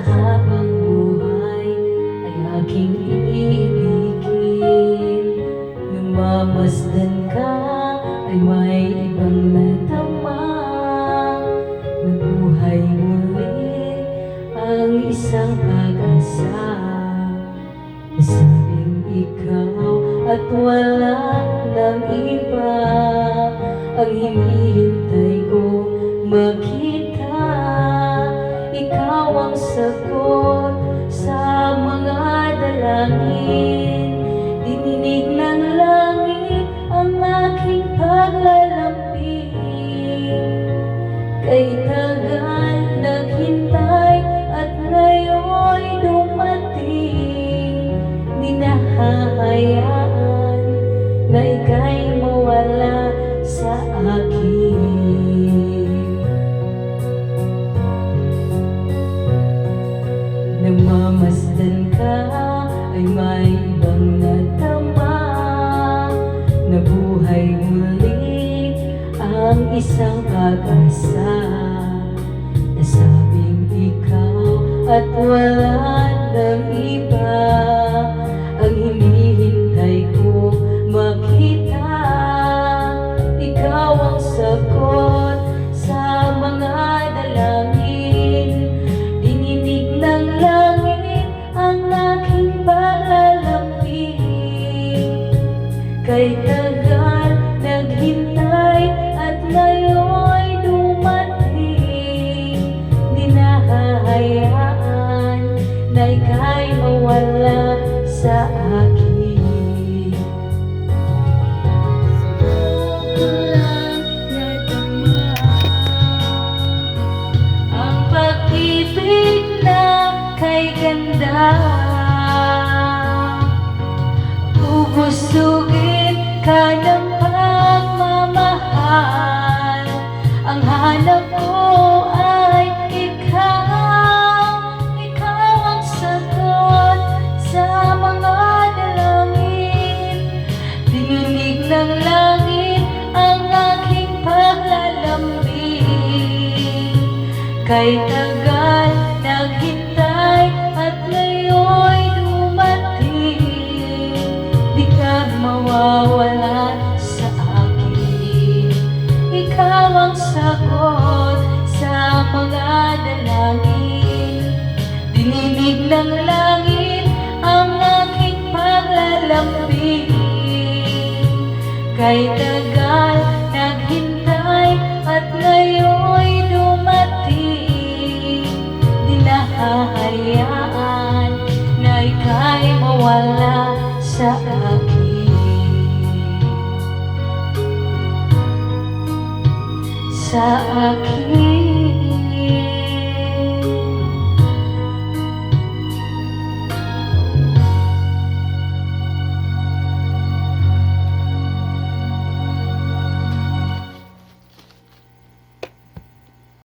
habang buhay ay aking iibigin. Namamasdan ka ay may ibang natama. Nabuhay muli ang isang pag-asa. Nasabing ikaw at wala ng iba ang hinihintay kong makita. Ikaw ang sagot sa mga dalangin. Dininig ng langit ang aking paglalambing. Kay tagal naghintay at ngayon'y dumating. Di nahahayaan na ika'y mawala sa akin. Namamasdan ka ay may ibang natama. Nabuhay muli ang isang pag-asa. Nasabing ikaw at wala ng iba ang hinihintay kong makita. Ikaw ang sagot sa mga dalangin. Dininig ng langit ang aking paglalambing. Kay tagal naghintay at ngayon'y dumating. Di nahahayaan na ika'y mawala sa akin. Walang nadama ang pag-ibig na kay ganda. Bubusugin ka ng pagmamahal. Ang hanap ko ay ikaw. Ikaw ang sagot sa mga dalangin. Dininig ng langit ang aking paglalambing. Kay tagal naghintay at ngayon'y dumating. Di ka mawawala sa akin. Ikaw ang sagot sa mga dalangin. Dininig ng langit ang aking paglalambing. Kay tagal naghintay at ngayon'y dumating. Di nahahayaan na ika'y mawala sa akin. Sa akin.